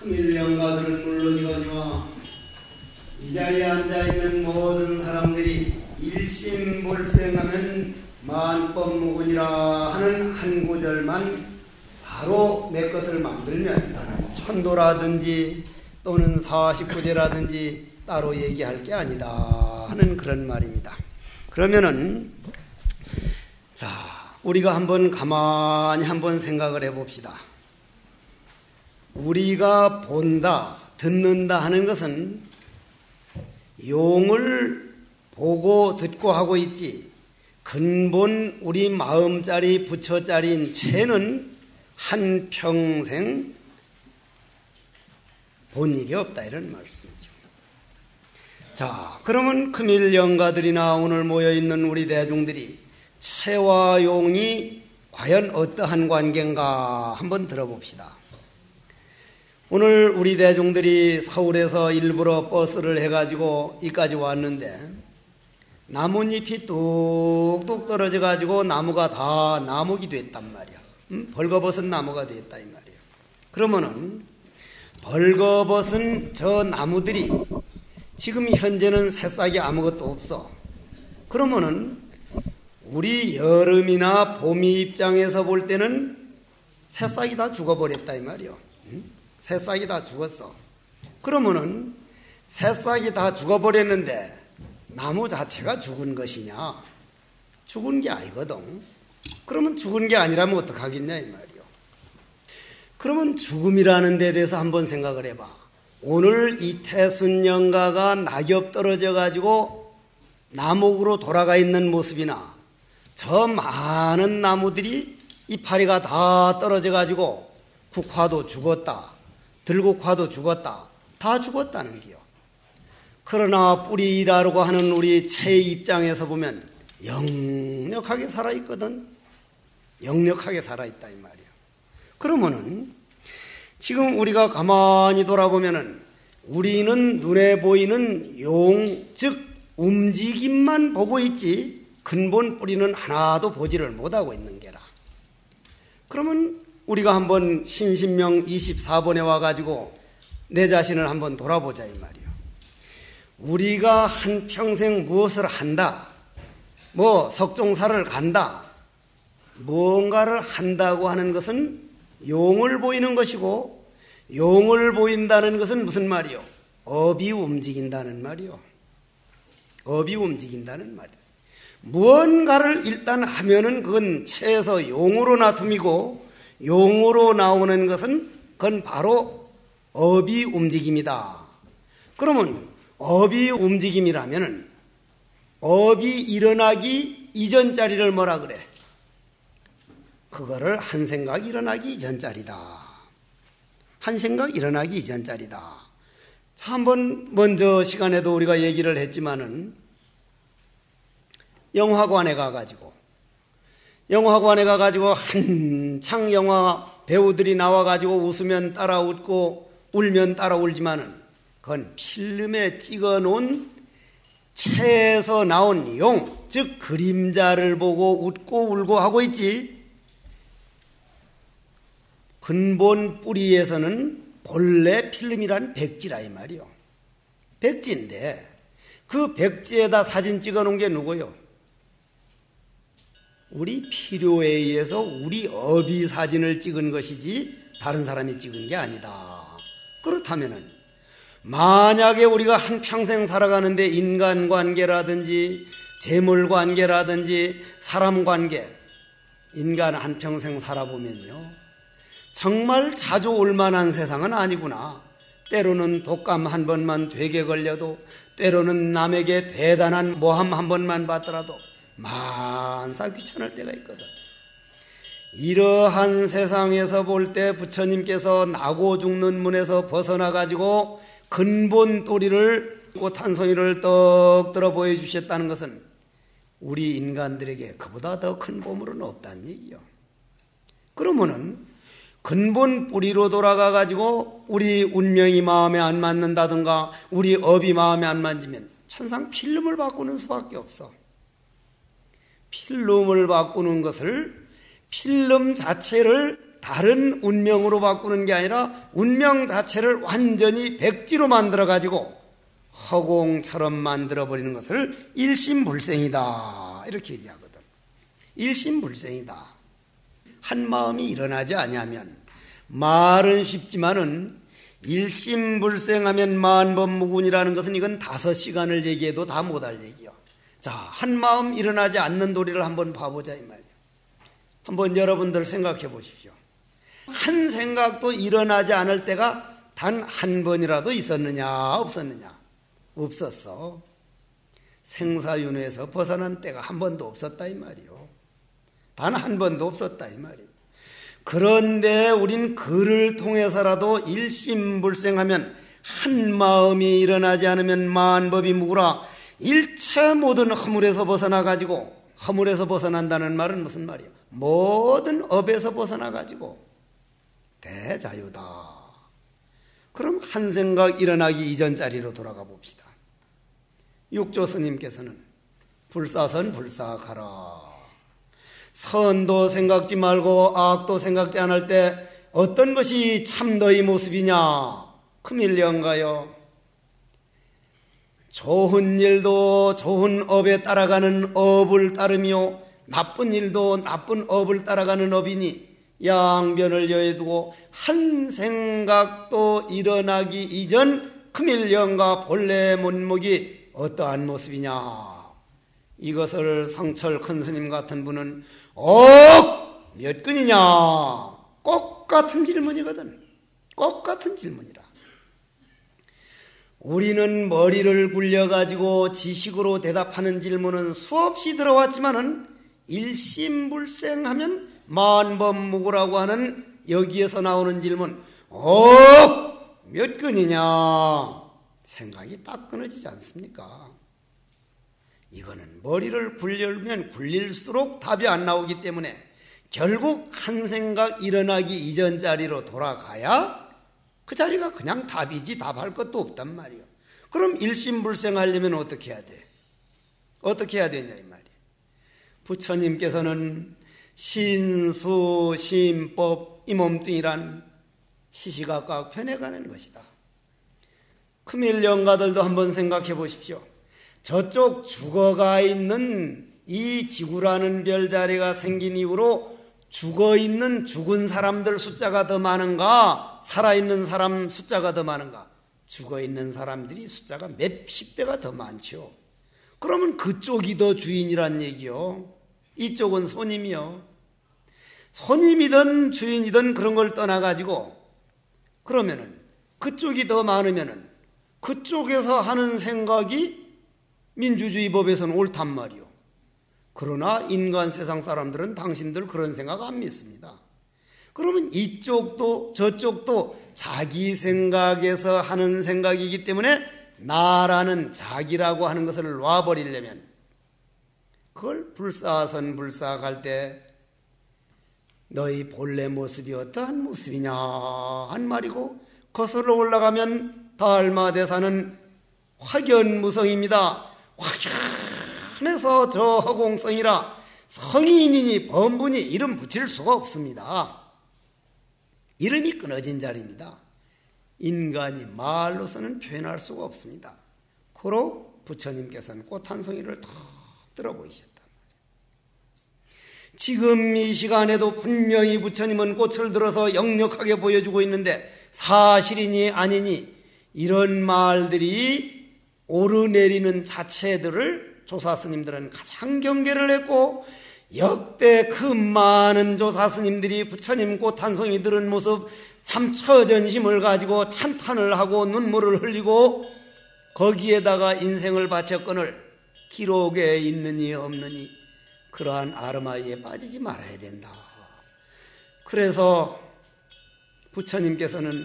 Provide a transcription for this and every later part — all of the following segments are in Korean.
금일영가들은 물론이거니와 이 자리에 앉아있는 모든 사람들이 일심볼생하면 만법무근이라 하는 한 구절만 바로 내 것을 만들면 너는 천도라든지 또는 49제라든지 따로 얘기할 게 아니다 하는 그런 말입니다. 그러면은 자, 우리가 한번 가만히 한번 생각을 해봅시다. 우리가 본다, 듣는다 하는 것은 용을 보고 듣고 하고 있지, 근본 우리 마음자리 부처자리인 체는 한평생 본 일이 없다 이런 말씀이죠. 자, 그러면 금일영가들이나 오늘 모여있는 우리 대중들이 체와 용이 과연 어떠한 관계인가 한번 들어봅시다. 오늘 우리 대중들이 서울에서 일부러 버스를 해가지고 이까지 왔는데 나뭇잎이 뚝뚝 떨어져 가지고 나무가 다 나무기 됐단 말이야. 벌거벗은 나무가 됐다 이 말이야. 그러면은 벌거벗은 저 나무들이 지금 현재는 새싹이 아무것도 없어. 그러면은 우리 여름이나 봄이 입장에서 볼 때는 새싹이 다 죽어버렸다 이 말이야. 새싹이 다 죽었어. 그러면은 새싹이 다 죽어버렸는데 나무 자체가 죽은 것이냐? 죽은 게 아니거든. 그러면 죽은 게 아니라면 어떡하겠냐 이 말이요. 그러면 죽음이라는 데 대해서 한번 생각을 해봐. 오늘 이 태순영가가 낙엽 떨어져 가지고 나목으로 돌아가 있는 모습이나 저 많은 나무들이 이파리가 다 떨어져 가지고 국화도 죽었다, 들국화도 죽었다, 다 죽었다는 게요. 그러나 뿌리라고 하는 우리 체의 입장에서 보면 역력하게 살아있거든. 역력하게 살아있다 이 말이야. 그러면은 지금 우리가 가만히 돌아보면은 우리는 눈에 보이는 용, 즉 움직임만 보고 있지 근본 뿌리는 하나도 보지를 못하고 있는 게라. 그러면 우리가 한번 신신명 24번에 와가지고 내 자신을 한번 돌아보자 이 말이요. 우리가 한평생 무엇을 한다, 뭐 석종사를 간다, 무언가를 한다고 하는 것은 용을 보이는 것이고, 용을 보인다는 것은 무슨 말이요? 업이 움직인다는 말이요. 업이 움직인다는 말이요. 무언가를 일단 하면은 그건 체에서 용으로 나툼이고, 용으로 나오는 것은 그건 바로 업이 움직임이다. 그러면 업이 움직임이라면은 업이 일어나기 이전 자리를 뭐라 그래? 그거를 한 생각 일어나기 이전 자리다. 한 생각 일어나기 이전 자리다. 자, 한번 먼저 시간에도 우리가 얘기를 했지만은 영화관에 가가지고 한창 영화 배우들이 나와가지고 웃으면 따라 웃고 울면 따라 울지만은 그건 필름에 찍어놓은 체에서 나온 용, 즉 그림자를 보고 웃고 울고 하고 있지. 근본 뿌리에서는 본래 필름이란 백지라 이 말이요. 백지인데 그 백지에다 사진 찍어놓은 게 누구요? 우리 필요에 의해서 우리 업이 사진을 찍은 것이지 다른 사람이 찍은 게 아니다. 그렇다면은 만약에 우리가 한평생 살아가는데 인간관계라든지 재물관계라든지 사람관계, 인간 한평생 살아보면요, 정말 자주 올만한 세상은 아니구나. 때로는 독감 한 번만 되게 걸려도, 때로는 남에게 대단한 모함 한 번만 받더라도 만사 귀찮을 때가 있거든. 이러한 세상에서 볼 때 부처님께서 나고 죽는 문에서 벗어나 가지고 근본 도리를 꽃 한 송이를 떡 들어 보여주셨다는 것은 우리 인간들에게 그보다 더 큰 보물은 없다는 얘기요. 그러면은 근본 뿌리로 돌아가 가지고 우리 운명이 마음에 안 맞는다든가 우리 업이 마음에 안 맞으면 천상 필름을 바꾸는 수밖에 없어. 필름을 바꾸는 것을 필름 자체를 다른 운명으로 바꾸는 게 아니라 운명 자체를 완전히 백지로 만들어 가지고 허공처럼 만들어 버리는 것을 일심불생이다 이렇게 얘기하거든. 일심불생이다. 한 마음이 일어나지 아니하면 말은 쉽지만은 일심불생하면 만법무군이라는 것은 이건 5시간을 얘기해도 다 못할 얘기야. 자, 한 마음 일어나지 않는 도리를 한번 봐보자 이 말이야. 한번 여러분들 생각해 보십시오. 한 생각도 일어나지 않을 때가 단 한 번이라도 있었느냐 없었느냐? 없었어. 생사윤회에서 벗어난 때가 한 번도 없었다 이 말이요. 단 한 번도 없었다 이 말이요. 그런데 우린 그를 통해서라도 일심불생하면 한 마음이 일어나지 않으면 만법이 무구라. 일체 모든 허물에서 벗어나 가지고, 허물에서 벗어난다는 말은 무슨 말이야? 모든 업에서 벗어나 가지고 대자유다. 그럼 한 생각 일어나기 이전 자리로 돌아가 봅시다. 육조 스님께서는 불사선 불사가라. 선도 생각지 말고 악도 생각지 않을 때 어떤 것이 참 너희 모습이냐? 금일령가요. 좋은 일도 좋은 업에 따라가는 업을 따르며 나쁜 일도 나쁜 업을 따라가는 업이니 양변을 여해두고 한 생각도 일어나기 이전 금일령가 본래 문목이 어떠한 모습이냐? 이것을 성철 큰 스님 같은 분은 몇 근이냐? 꼭 같은 질문이거든. 꼭 같은 질문이라. 우리는 머리를 굴려가지고 지식으로 대답하는 질문은 수없이 들어왔지만은 일심불생하면 만법무구라고 하는 여기에서 나오는 질문 몇 근이냐? 생각이 딱 끊어지지 않습니까? 이거는 머리를 굴리면 굴릴수록 답이 안 나오기 때문에 결국 한 생각 일어나기 이전 자리로 돌아가야 그 자리가 그냥 답이지 답할 것도 없단 말이에요. 그럼 일심불생하려면 어떻게 해야 돼? 어떻게 해야 되냐 이 말이에요. 부처님께서는 신수, 심법, 이 몸뚱이란 시시각각 변해가는 것이다. 금일령가들도 한번 생각해 보십시오. 저쪽 죽어가 있는 이 지구라는 별자리가 생긴 이후로 죽어있는 죽은 사람들 숫자가 더 많은가? 살아있는 사람 숫자가 더 많은가? 죽어있는 사람들이 숫자가 몇십 배가 더 많죠. 그러면 그쪽이 더 주인이란 얘기요. 이쪽은 손님이요. 손님이든 주인이든 그런 걸 떠나가지고 그러면은 그쪽이 더 많으면은 그쪽에서 하는 생각이 민주주의 법에서는 옳단 말이요. 그러나 인간 세상 사람들은 당신들 그런 생각 안 믿습니다. 그러면 이쪽도 저쪽도 자기 생각에서 하는 생각이기 때문에 나라는 자기라고 하는 것을 놔버리려면 그걸 불사선 불사갈 때 너희 본래 모습이 어떠한 모습이냐 한 말이고 거슬러 올라가면 달마대사는 확연무성입니다. 확연해서 저 허공성이라 성인이니 범분이 이름 붙일 수가 없습니다. 이름이 끊어진 자리입니다. 인간이 말로서는 표현할 수가 없습니다. 고로 부처님께서는 꽃 한 송이를 턱 들어보이셨단 말이에요. 지금 이 시간에도 분명히 부처님은 꽃을 들어서 역력하게 보여주고 있는데 사실이니 아니니 이런 말들이 오르내리는 자체들을 조사스님들은 가장 경계를 했고 역대 그 많은 조사스님들이 부처님 꽃 한 송이 들은 모습 삼처전심을 가지고 찬탄을 하고 눈물을 흘리고 거기에다가 인생을 바쳤거늘 기록에 있느니 없느니 그러한 아르마이에 빠지지 말아야 된다. 그래서 부처님께서는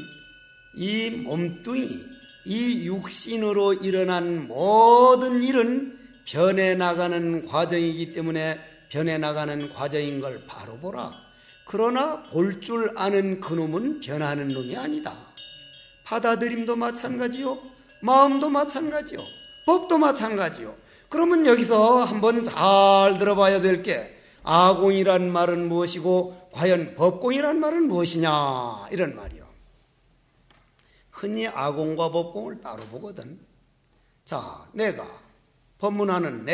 이 몸뚱이, 이 육신으로 일어난 모든 일은 변해나가는 과정이기 때문에 변해나가는 과정인 걸 바로 보라. 그러나 볼 줄 아는 그놈은 변하는 놈이 아니다. 받아들임도 마찬가지요, 마음도 마찬가지요, 법도 마찬가지요. 그러면 여기서 한번 잘 들어봐야 될 게 아공이란 말은 무엇이고 과연 법공이란 말은 무엇이냐 이런 말이요. 흔히 아공과 법공을 따로 보거든. 자, 내가 법문하는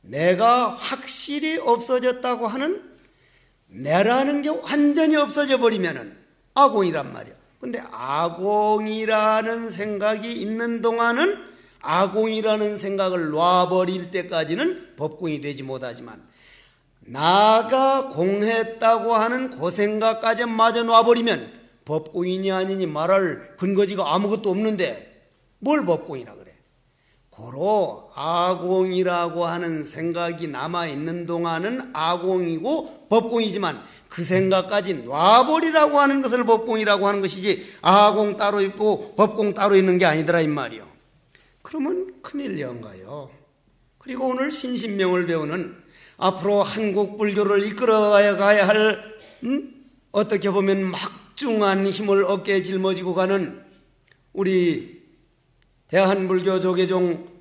내가 확실히 없어졌다고 하는 내라는 게 완전히 없어져 버리면은 아공이란 말이야. 근데 아공이라는 생각이 있는 동안은 아공이라는 생각을 놔버릴 때까지는 법공이 되지 못하지만 나가 공했다고 하는 그 생각까지 마저 놔버리면 법공이니 아니니 말할 근거지가 아무것도 없는데 뭘 법공이라 그래. 고로 아공이라고 하는 생각이 남아있는 동안은 아공이고 법공이지만 그 생각까지 놔버리라고 하는 것을 법공이라고 하는 것이지 아공 따로 있고 법공 따로 있는 게 아니더라 이 말이요. 그러면 큰일 영가요. 그리고 오늘 신신명을 배우는 앞으로 한국 불교를 이끌어가야 할 어떻게 보면 막중한 힘을 어깨에 짊어지고 가는 우리 대한불교 조계종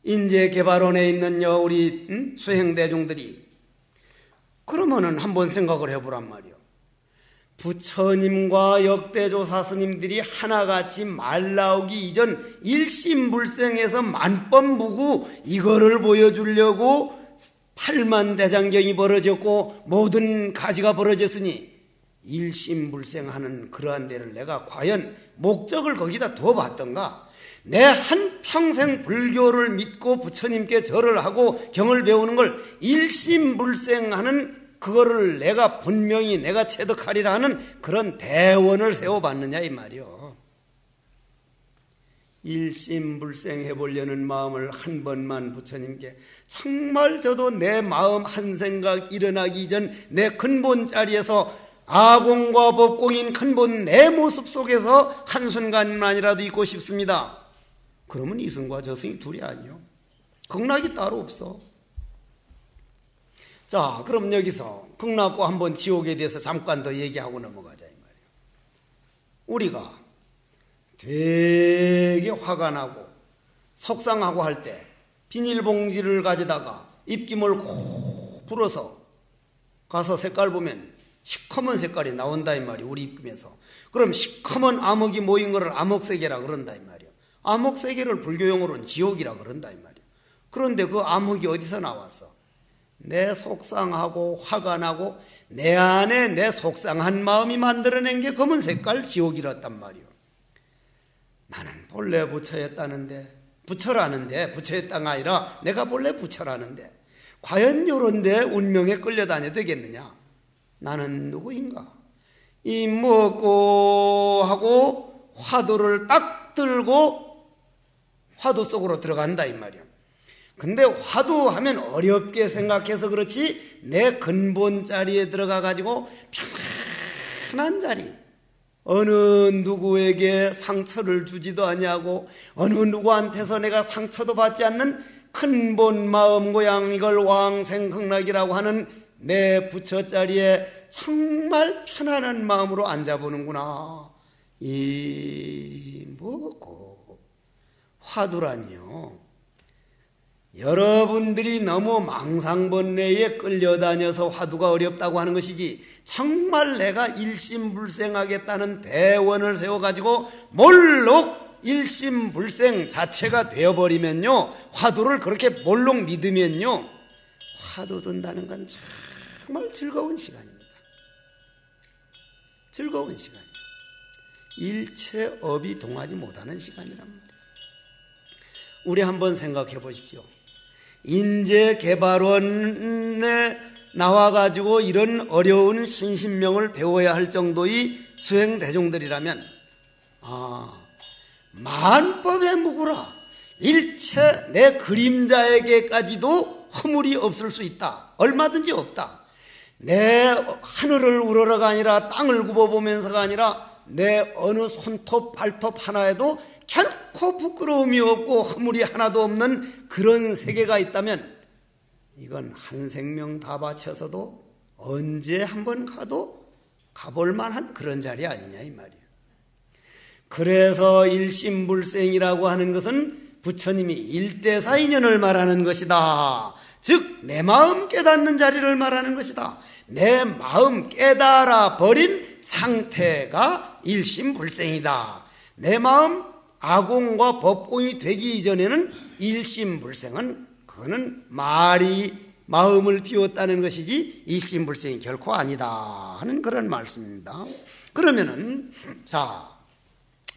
인재개발원에 있는 우리 수행대중들이 그러면은 한번 생각을 해보란 말이요. 부처님과 역대조사 스님들이 하나같이 말 나오기 이전 일심불생에서 만법무구 이거를 보여주려고 8만 대장경이 벌어졌고 모든 가지가 벌어졌으니 일심불생하는 그러한 데를 내가 과연 목적을 거기다 두어봤던가? 내 한평생 불교를 믿고 부처님께 절을 하고 경을 배우는 걸 일심불생하는 그거를 내가 분명히 내가 체득하리라 하는 그런 대원을 세워봤느냐 이 말이요. 일심불생 해보려는 마음을 한 번만 부처님께 정말 저도 내 마음 한 생각 일어나기 전 내 근본 자리에서 아공과 법공인 근본 내 모습 속에서 한순간만이라도 있고 싶습니다. 그러면 이승과 저승이 둘이 아니요. 극락이 따로 없어. 자, 그럼 여기서 극락과 한번 지옥에 대해서 잠깐 더 얘기하고 넘어가자 이 말이에요. 우리가 되게 화가 나고 속상하고 할 때 비닐봉지를 가져다가 입김을 콕 불어서 가서 색깔 보면 시커먼 색깔이 나온다 이 말이에요. 우리 입김에서. 그럼 시커먼 암흑이 모인 것을 암흑세계라 그런다 이 말이에요. 암흑세계를 불교용어로는 지옥이라 그런다 이 말이에요. 그런데 그 암흑이 어디서 나왔어? 내 속상하고 화가 나고 내 안에 내 속상한 마음이 만들어낸 게 검은 색깔 지옥이랬단 말이요. 나는 본래 부처였다는데 부처라는데 부처였다가 아니라 내가 본래 부처라는데 과연 요런데 운명에 끌려다녀 되겠느냐? 나는 누구인가? 이 먹고 하고 화두를 딱 들고 화두 속으로 들어간다 이 말이야. 근데 화두하면 어렵게 생각해서 그렇지 내 근본 자리에 들어가 가지고 편안한 자리, 어느 누구에게 상처를 주지도 아니하고 어느 누구한테서 내가 상처도 받지 않는 근본 마음 고양 이걸 왕생극락이라고 하는 내 부처 자리에 정말 편안한 마음으로 앉아보는구나. 이 뭐고 화두란요, 여러분들이 너무 망상번뇌에 끌려다녀서 화두가 어렵다고 하는 것이지 정말 내가 일심불생하겠다는 대원을 세워가지고 몰록 일심불생 자체가 되어버리면요, 화두를 그렇게 몰록 믿으면요, 화두 든다는 건 정말 즐거운 시간입니다. 즐거운 시간이에요. 일체 업이 동하지 못하는 시간이란 말이에요. 우리 한번 생각해 보십시오. 인재개발원에 나와가지고 이런 어려운 신신명을 배워야 할 정도의 수행대중들이라면 만법의 무구라. 일체 내 그림자에게까지도 허물이 없을 수 있다. 얼마든지 없다. 내 하늘을 우러러가 아니라 땅을 굽어보면서가 아니라 내 어느 손톱 발톱 하나에도 결코 부끄러움이 없고 허물이 하나도 없는 그런 세계가 있다면 이건 한 생명 다 바쳐서도 언제 한번 가도 가볼 만한 그런 자리 아니냐 이 말이에요. 그래서 일심불생이라고 하는 것은 부처님이 일대사인연을 말하는 것이다. 즉 내 마음 깨닫는 자리를 말하는 것이다. 내 마음 깨달아 버린 상태가 일심불생이다. 내 마음 아공과 법공이 되기 이전에는 일심불생은 그거는 말이 마음을 비웠다는 것이지 일심불생이 결코 아니다 하는 그런 말씀입니다. 그러면은 자,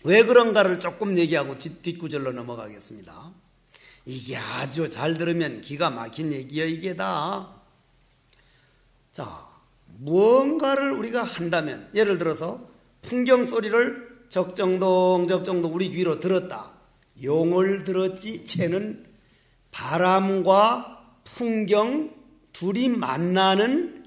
왜 그런가를 조금 얘기하고 뒷구절로 넘어가겠습니다. 이게 아주 잘 들으면 기가 막힌 얘기야 이게 다. 자, 무언가를 우리가 한다면 예를 들어서 풍경 소리를 적정동 우리 귀로 들었다. 용을 들었지 채는 바람과 풍경 둘이 만나는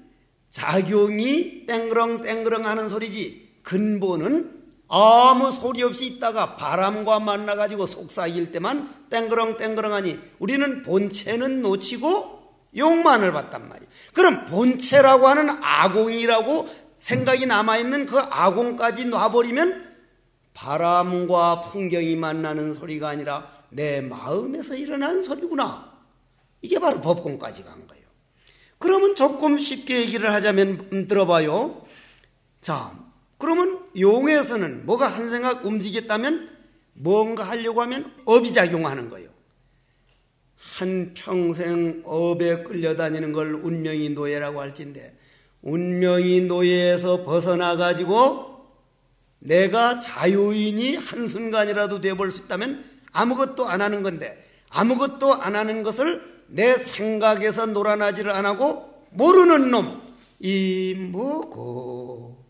작용이 땡그렁 하는 소리지 근본은 아무 소리 없이 있다가 바람과 만나가지고 속삭일 때만 땡그렁하니 우리는 본체는 놓치고 용만을 봤단 말이에요. 그럼 본체라고 하는 아공이라고 생각이 남아있는 그 아공까지 놔버리면 바람과 풍경이 만나는 소리가 아니라 내 마음에서 일어난 소리구나. 이게 바로 법공까지 간 거예요. 그러면 조금 쉽게 얘기를 하자면 들어봐요. 자, 그러면 용에서는 뭐가 한 생각 움직였다면 뭔가 하려고 하면 업이 작용하는 거예요. 한평생 업에 끌려다니는 걸 운명이 노예라고 할진데 운명이 노예에서 벗어나가지고 내가 자유인이 한순간이라도 돼볼 수 있다면 아무것도 안 하는 건데 아무것도 안 하는 것을 내 생각에서 놀아나지를 안 하고 모르는 놈 이 뭐고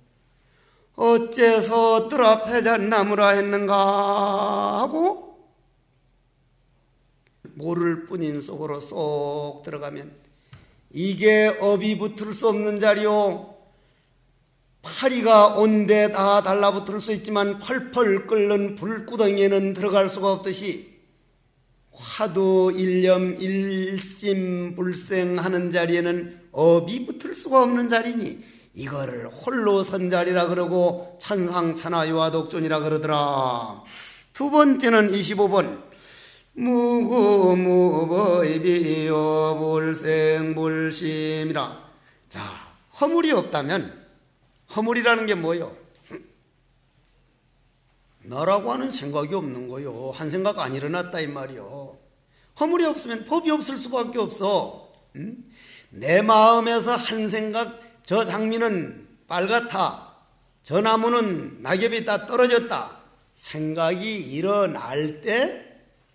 어째서 뜰 앞에 잣나무라 했는가 하고 모를 뿐인 속으로 쏙 들어가면 이게 업이 붙을 수 없는 자리요. 파리가 온데 다 달라붙을 수 있지만 펄펄 끓는 불구덩이에는 들어갈 수가 없듯이 화두 일념 일심불생하는 자리에는 업이 붙을 수가 없는 자리니 이거를 홀로 선 자리라 그러고 천상천하유화독존이라 그러더라. 두 번째는 25번 무구무보이비요 불생불심이라. 자, 허물이 없다면 허물이라는 게 뭐예요? 나라고 하는 생각이 없는 거요. 한 생각 안 일어났다 이 말이요. 허물이 없으면 법이 없을 수밖에 없어. 내 마음에서 한 생각 저 장미는 빨갛다. 저 나무는 낙엽이 다 떨어졌다. 생각이 일어날 때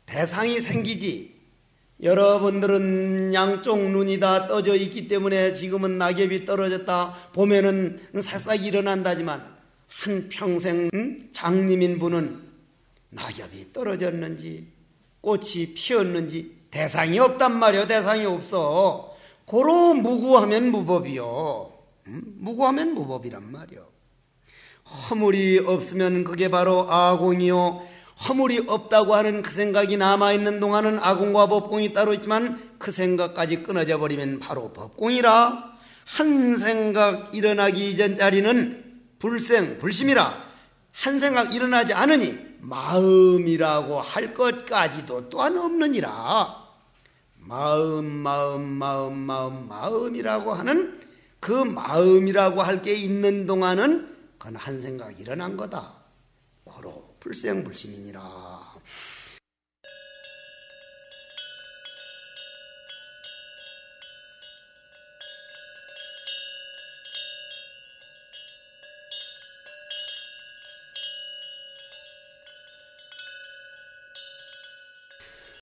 대상이 생기지. 여러분들은 양쪽 눈이 다 떠져 있기 때문에 지금은 낙엽이 떨어졌다. 봄에는 새싹이 일어난다지만 한평생 장님인 분은 낙엽이 떨어졌는지 꽃이 피었는지 대상이 없단 말이요. 대상이 없어. 고로 무구하면 무법이요. 무구하면 무법이란 말이요. 허물이 없으면 그게 바로 아공이요. 허물이 없다고 하는 그 생각이 남아있는 동안은 아공과 법공이 따로 있지만 그 생각까지 끊어져 버리면 바로 법공이라. 한 생각 일어나기 이전 자리는 불생, 불심이라. 한 생각 일어나지 않으니 마음이라고 할 것까지도 또한 없느니라. 마음이라고 하는 그 마음이라고 할 게 있는 동안은 그건 한 생각 일어난 거다. 고로 불생불심이니라.